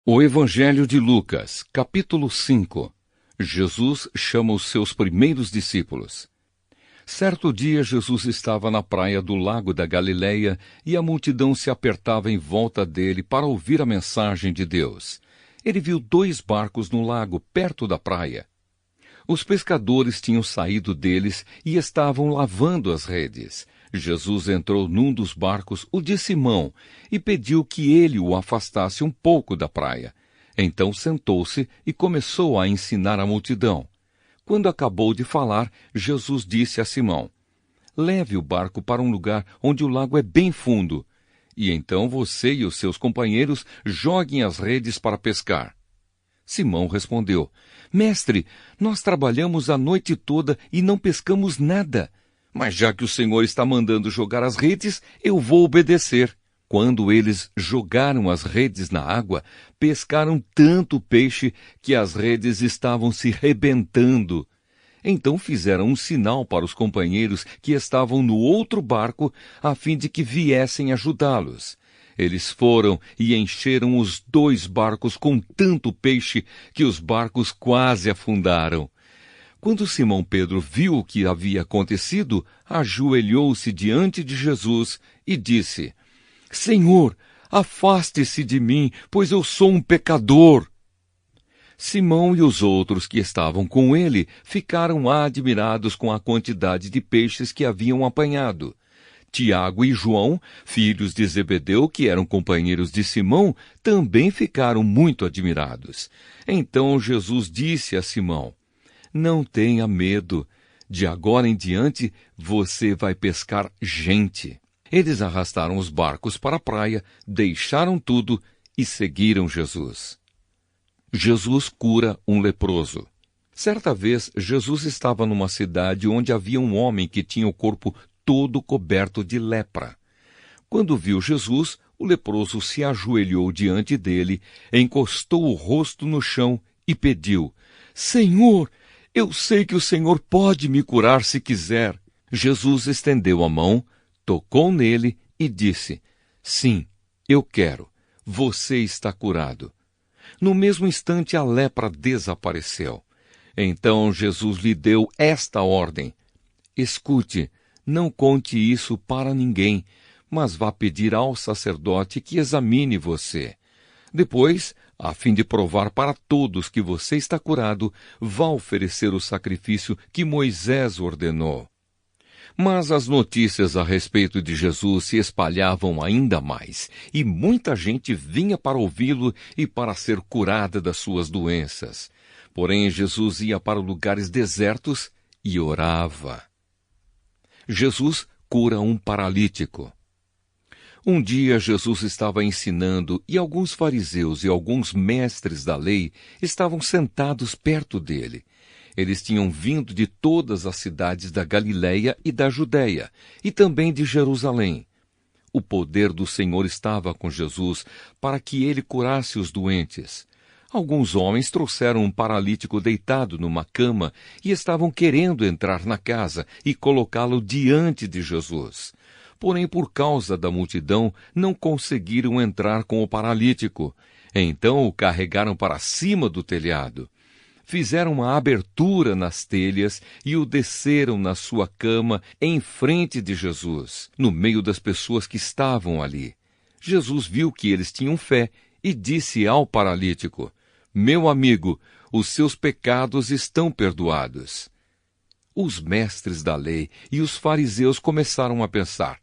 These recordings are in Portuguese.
O Evangelho de Lucas, capítulo 5. Jesus chama os seus primeiros discípulos. Certo dia, Jesus estava na praia do lago da Galileia e a multidão se apertava em volta dele para ouvir a mensagem de Deus. Ele viu 2 barcos no lago, perto da praia. Os pescadores tinham saído deles e estavam lavando as redes. Jesus entrou num dos barcos, o de Simão, e pediu que ele o afastasse um pouco da praia. Então sentou-se e começou a ensinar a multidão. Quando acabou de falar, Jesus disse a Simão: "Leve o barco para um lugar onde o lago é bem fundo, e então você e os seus companheiros joguem as redes para pescar." Simão respondeu: "Mestre, nós trabalhamos a noite toda e não pescamos nada. Mas já que o Senhor está mandando jogar as redes, eu vou obedecer." Quando eles jogaram as redes na água, pescaram tanto peixe que as redes estavam se rebentando. Então fizeram um sinal para os companheiros que estavam no outro barco, a fim de que viessem ajudá-los. Eles foram e encheram os 2 barcos com tanto peixe que os barcos quase afundaram. Quando Simão Pedro viu o que havia acontecido, ajoelhou-se diante de Jesus e disse: "Senhor, afaste-se de mim, pois eu sou um pecador." Simão e os outros que estavam com ele ficaram admirados com a quantidade de peixes que haviam apanhado. Tiago e João, filhos de Zebedeu, que eram companheiros de Simão, também ficaram muito admirados. Então Jesus disse a Simão: "Não tenha medo. De agora em diante, você vai pescar gente." Eles arrastaram os barcos para a praia, deixaram tudo e seguiram Jesus. Jesus cura um leproso. Certa vez, Jesus estava numa cidade onde havia um homem que tinha o corpo todo coberto de lepra. Quando viu Jesus, o leproso se ajoelhou diante dele, encostou o rosto no chão e pediu: "Senhor, eu sei que o Senhor pode me curar se quiser." Jesus estendeu a mão, tocou nele e disse: "Sim, eu quero. Você está curado." No mesmo instante, a lepra desapareceu. Então Jesus lhe deu esta ordem: "Escute, não conte isso para ninguém, mas vá pedir ao sacerdote que examine você. Depois, a fim de provar para todos que você está curado, vá oferecer o sacrifício que Moisés ordenou." Mas as notícias a respeito de Jesus se espalhavam ainda mais, e muita gente vinha para ouvi-lo e para ser curada das suas doenças. Porém, Jesus ia para lugares desertos e orava. Jesus cura um paralítico. Um dia Jesus estava ensinando e alguns fariseus e alguns mestres da lei estavam sentados perto dele. Eles tinham vindo de todas as cidades da Galileia e da Judéia, e também de Jerusalém. O poder do Senhor estava com Jesus para que ele curasse os doentes. Alguns homens trouxeram um paralítico deitado numa cama e estavam querendo entrar na casa e colocá-lo diante de Jesus. Porém, por causa da multidão, não conseguiram entrar com o paralítico. Então o carregaram para cima do telhado. Fizeram uma abertura nas telhas e o desceram na sua cama em frente de Jesus, no meio das pessoas que estavam ali. Jesus viu que eles tinham fé e disse ao paralítico: "Meu amigo, os seus pecados estão perdoados." Os mestres da lei e os fariseus começaram a pensar: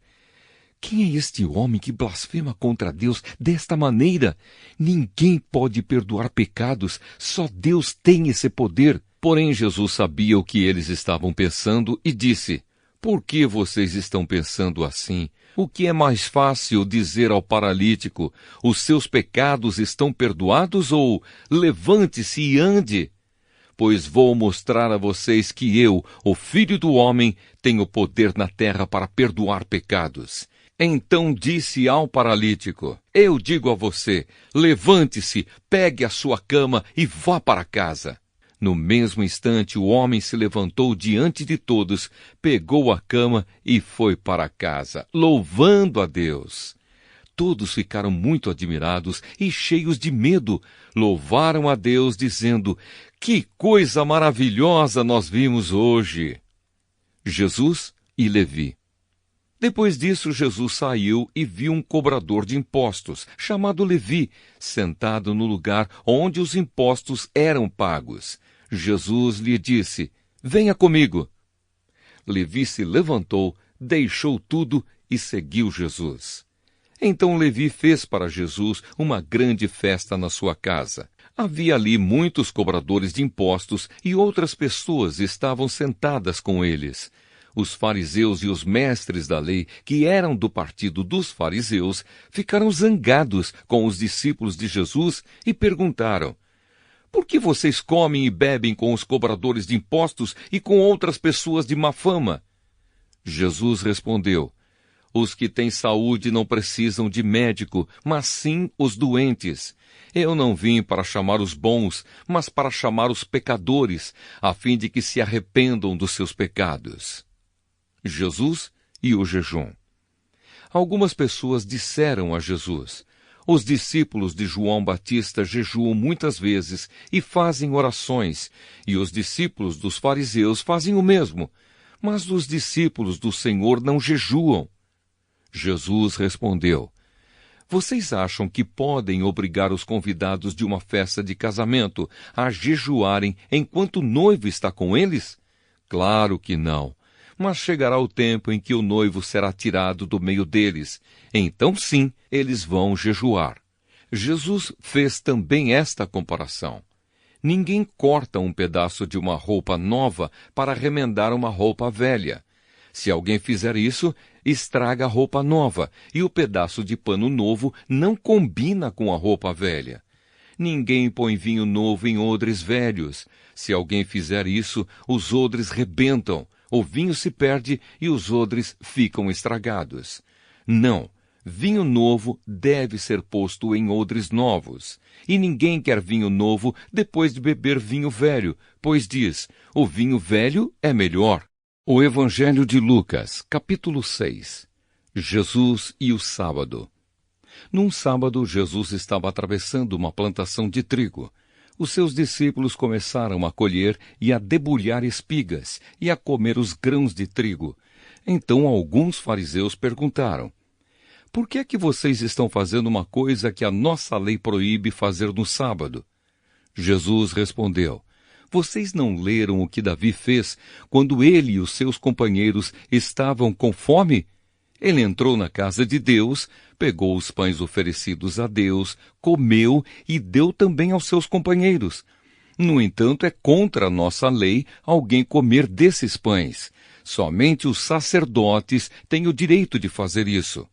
"Quem é este homem que blasfema contra Deus desta maneira? Ninguém pode perdoar pecados, só Deus tem esse poder." Porém, Jesus sabia o que eles estavam pensando e disse: "Por que vocês estão pensando assim? O que é mais fácil dizer ao paralítico: os seus pecados estão perdoados, ou levante-se e ande? Pois vou mostrar a vocês que eu, o Filho do Homem, tenho poder na terra para perdoar pecados." Então disse ao paralítico: "Eu digo a você, levante-se, pegue a sua cama e vá para casa." No mesmo instante, o homem se levantou diante de todos, pegou a cama e foi para casa, louvando a Deus. todos ficaram muito admirados e cheios de medo. Louvaram a Deus, dizendo: que coisa maravilhosa nós vimos hoje! Jesus e Levi. Depois disso, Jesus saiu e viu um cobrador de impostos, chamado Levi, sentado no lugar onde os impostos eram pagos. Jesus lhe disse: venha comigo. Levi se levantou, deixou tudo e seguiu Jesus. Então Levi fez para Jesus uma grande festa na sua casa. Havia ali muitos cobradores de impostos e outras pessoas estavam sentadas com eles. Os fariseus e os mestres da lei, que eram do partido dos fariseus, ficaram zangados com os discípulos de Jesus e perguntaram: por que vocês comem e bebem com os cobradores de impostos e com outras pessoas de má fama? Jesus respondeu: os que têm saúde não precisam de médico, mas sim os doentes. Eu não vim para chamar os bons, mas para chamar os pecadores, a fim de que se arrependam dos seus pecados. Jesus e o jejum. Algumas pessoas disseram a Jesus: os discípulos de João Batista jejuam muitas vezes e fazem orações, e os discípulos dos fariseus fazem o mesmo, mas os discípulos do Senhor não jejuam. Jesus respondeu: vocês acham que podem obrigar os convidados de uma festa de casamento a jejuarem enquanto o noivo está com eles? Claro que não. Mas chegará o tempo em que o noivo será tirado do meio deles. Então sim, eles vão jejuar. Jesus fez também esta comparação. Ninguém corta um pedaço de uma roupa nova para remendar uma roupa velha. Se alguém fizer isso, estraga a roupa nova, e o pedaço de pano novo não combina com a roupa velha. Ninguém põe vinho novo em odres velhos. Se alguém fizer isso, os odres rebentam, o vinho se perde e os odres ficam estragados. Não, vinho novo deve ser posto em odres novos. E ninguém quer vinho novo depois de beber vinho velho, pois diz: o vinho velho é melhor. O Evangelho de Lucas, capítulo 6. Jesus e o sábado. Num sábado, Jesus estava atravessando uma plantação de trigo. Os seus discípulos começaram a colher e a debulhar espigas e a comer os grãos de trigo. Então alguns fariseus perguntaram: por que é que vocês estão fazendo uma coisa que a nossa lei proíbe fazer no sábado? Jesus respondeu: vocês não leram o que Davi fez quando ele e os seus companheiros estavam com fome? Ele entrou na casa de Deus, pegou os pães oferecidos a Deus, comeu e deu também aos seus companheiros. No entanto, é contra a nossa lei alguém comer desses pães. Somente os sacerdotes têm o direito de fazer isso.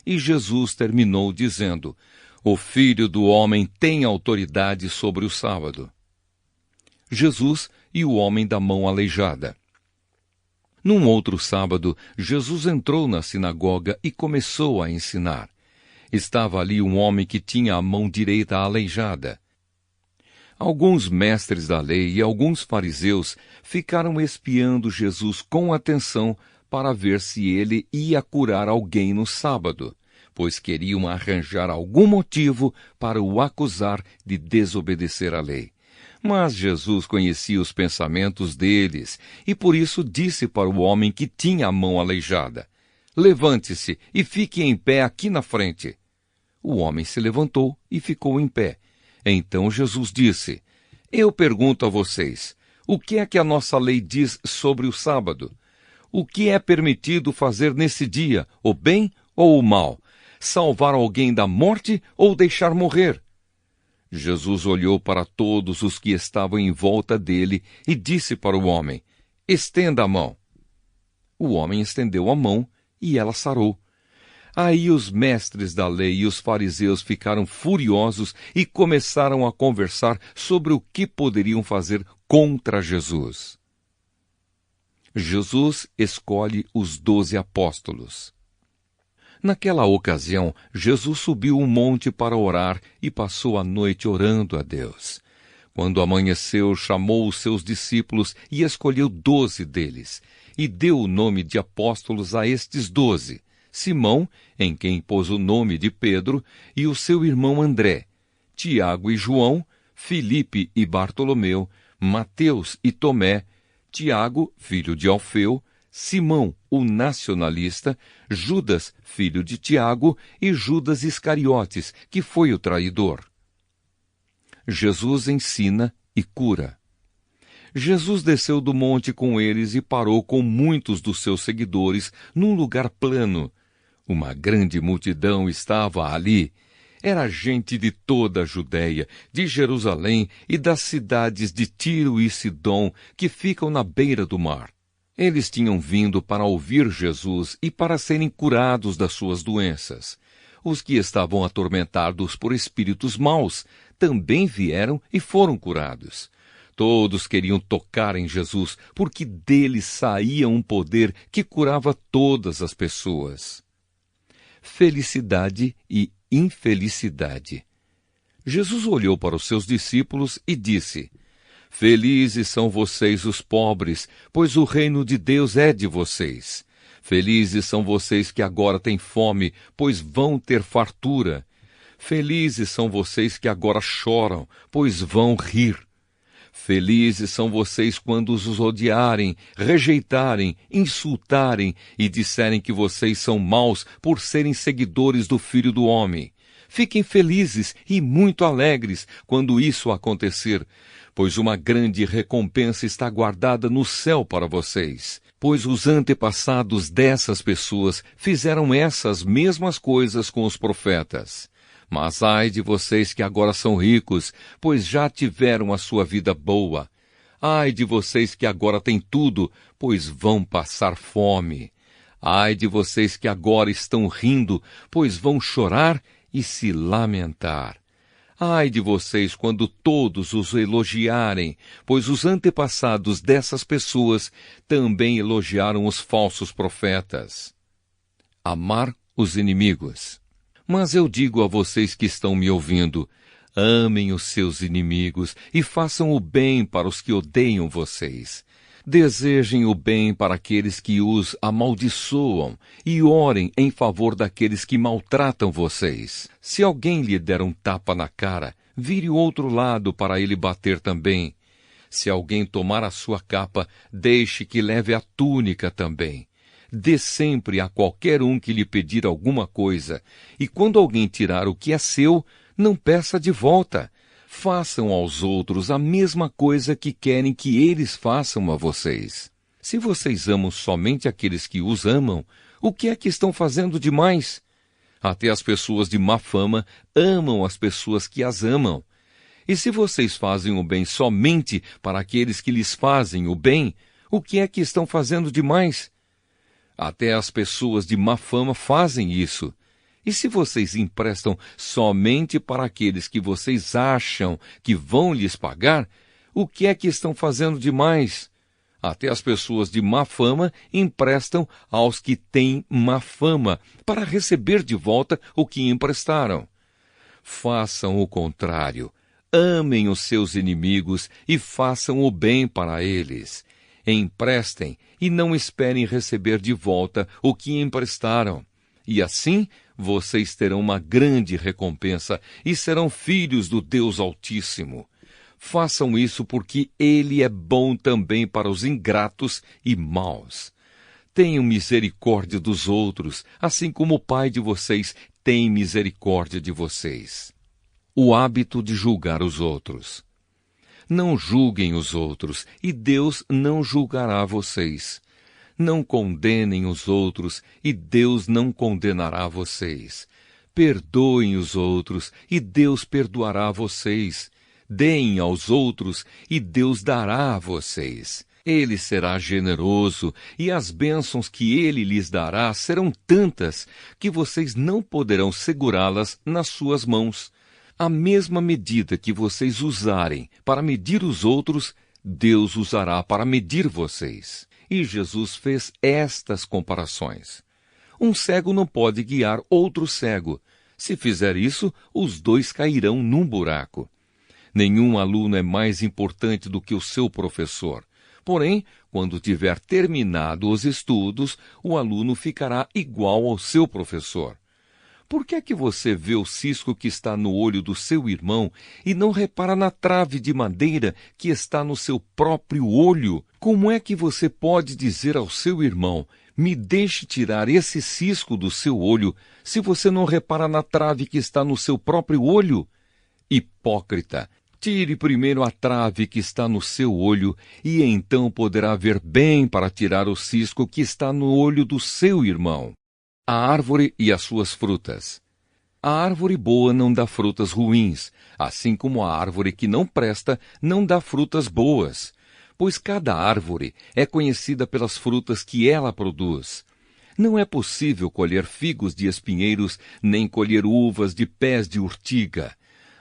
E Jesus terminou dizendo: o Filho do Homem tem autoridade sobre o sábado. Jesus e o homem da mão aleijada. Num outro sábado, Jesus entrou na sinagoga e começou a ensinar. Estava ali um homem que tinha a mão direita aleijada. Alguns mestres da lei e alguns fariseus ficaram espiando Jesus com atenção para ver se ele ia curar alguém no sábado, pois queriam arranjar algum motivo para o acusar de desobedecer à lei. Mas Jesus conhecia os pensamentos deles, e por isso disse para o homem que tinha a mão aleijada: levante-se e fique em pé aqui na frente. O homem se levantou e ficou em pé. Então Jesus disse: eu pergunto a vocês, o que é que a nossa lei diz sobre o sábado? O que é permitido fazer nesse dia, o bem ou o mal? Salvar alguém da morte ou deixar morrer? Jesus olhou para todos os que estavam em volta dele e disse para o homem: estenda a mão. O homem estendeu a mão e ela sarou. Aí os mestres da lei e os fariseus ficaram furiosos e começaram a conversar sobre o que poderiam fazer contra Jesus. Jesus escolhe os 12 apóstolos. Naquela ocasião, Jesus subiu um monte para orar e passou a noite orando a Deus. Quando amanheceu, chamou os seus discípulos e escolheu 12 deles, e deu o nome de apóstolos a estes 12, Simão, em quem pôs o nome de Pedro, e o seu irmão André, Tiago e João, Filipe e Bartolomeu, Mateus e Tomé, Tiago, filho de Alfeu, Simão, o nacionalista, Judas, filho de Tiago, e Judas Iscariotes, que foi o traidor. Jesus ensina e cura. Jesus desceu do monte com eles e parou com muitos dos seus seguidores num lugar plano. Uma grande multidão estava ali. Era gente de toda a Judéia, de Jerusalém e das cidades de Tiro e Sidom, que ficam na beira do mar. Eles tinham vindo para ouvir Jesus e para serem curados das suas doenças. Os que estavam atormentados por espíritos maus também vieram e foram curados. Todos queriam tocar em Jesus, porque dele saía um poder que curava todas as pessoas. Felicidade e infelicidade. Jesus olhou para os seus discípulos e disse: Felizes são vocês os pobres, pois o reino de Deus é de vocês. Felizes são vocês que agora têm fome, pois vão ter fartura. Felizes são vocês que agora choram, pois vão rir. Felizes são vocês quando os odiarem, rejeitarem, insultarem e disserem que vocês são maus por serem seguidores do Filho do Homem. Fiquem felizes e muito alegres quando isso acontecer, pois uma grande recompensa está guardada no céu para vocês. Pois os antepassados dessas pessoas fizeram essas mesmas coisas com os profetas. Mas ai de vocês que agora são ricos, pois já tiveram a sua vida boa. Ai de vocês que agora têm tudo, pois vão passar fome. Ai de vocês que agora estão rindo, pois vão chorar e se lamentar. Ai de vocês quando todos os elogiarem, pois os antepassados dessas pessoas também elogiaram os falsos profetas. Amar os inimigos. Mas eu digo a vocês que estão me ouvindo, amem os seus inimigos e façam o bem para os que odeiam vocês. Desejem o bem para aqueles que os amaldiçoam e orem em favor daqueles que maltratam vocês. Se alguém lhe der um tapa na cara, vire o outro lado para ele bater também. Se alguém tomar a sua capa, deixe que leve a túnica também. Dê sempre a qualquer um que lhe pedir alguma coisa, e quando alguém tirar o que é seu, não peça de volta. Façam aos outros a mesma coisa que querem que eles façam a vocês. Se vocês amam somente aqueles que os amam, o que é que estão fazendo demais? Até as pessoas de má fama amam as pessoas que as amam. E se vocês fazem o bem somente para aqueles que lhes fazem o bem, o que é que estão fazendo demais? Até as pessoas de má fama fazem isso. E se vocês emprestam somente para aqueles que vocês acham que vão lhes pagar, o que é que estão fazendo demais? Até as pessoas de má fama emprestam aos que têm má fama, para receber de volta o que emprestaram. Façam o contrário. Amem os seus inimigos e façam o bem para eles. Emprestem e não esperem receber de volta o que emprestaram. E assim vocês terão uma grande recompensa e serão filhos do Deus Altíssimo. Façam isso porque Ele é bom também para os ingratos e maus. Tenham misericórdia dos outros, assim como o Pai de vocês tem misericórdia de vocês. O hábito de julgar os outros. Não julguem os outros, e Deus não julgará vocês. Não condenem os outros, e Deus não condenará vocês. Perdoem os outros, e Deus perdoará vocês. Deem aos outros, e Deus dará a vocês. Ele será generoso, e as bênçãos que Ele lhes dará serão tantas, que vocês não poderão segurá-las nas suas mãos. A mesma medida que vocês usarem para medir os outros, Deus usará para medir vocês. E Jesus fez estas comparações. Um cego não pode guiar outro cego. Se fizer isso, os dois cairão num buraco. Nenhum aluno é mais importante do que o seu professor. Porém, quando tiver terminado os estudos, o aluno ficará igual ao seu professor. Por que é que você vê o cisco que está no olho do seu irmão e não repara na trave de madeira que está no seu próprio olho? Como é que você pode dizer ao seu irmão: me deixe tirar esse cisco do seu olho, se você não repara na trave que está no seu próprio olho? Hipócrita! Tire primeiro a trave que está no seu olho, e então poderá ver bem para tirar o cisco que está no olho do seu irmão. A árvore e as suas frutas. A árvore boa não dá frutas ruins, assim como a árvore que não presta não dá frutas boas, pois cada árvore é conhecida pelas frutas que ela produz. Não é possível colher figos de espinheiros, nem colher uvas de pés de urtiga.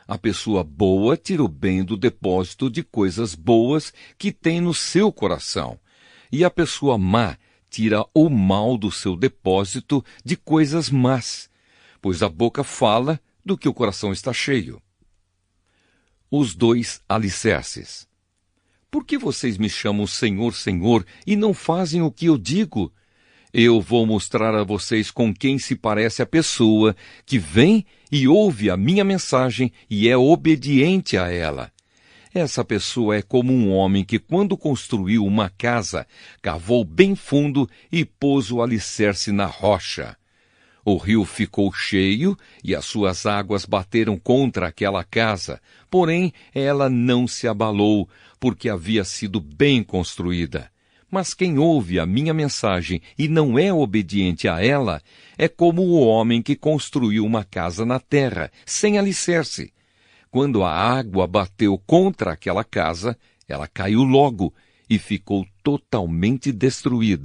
A pessoa boa tira o bem do depósito de coisas boas que tem no seu coração, e a pessoa má tira o mal do seu depósito de coisas más, pois a boca fala do que o coração está cheio. Os 2 alicerces. Por que vocês me chamam Senhor, Senhor, e não fazem o que eu digo? Eu vou mostrar a vocês com quem se parece a pessoa que vem e ouve a minha mensagem e é obediente a ela. Essa pessoa é como um homem que, quando construiu uma casa, cavou bem fundo e pôs o alicerce na rocha. O rio ficou cheio e as suas águas bateram contra aquela casa, porém ela não se abalou, porque havia sido bem construída. Mas quem ouve a minha mensagem e não é obediente a ela, é como o homem que construiu uma casa na terra, sem alicerce. Quando a água bateu contra aquela casa, ela caiu logo e ficou totalmente destruída.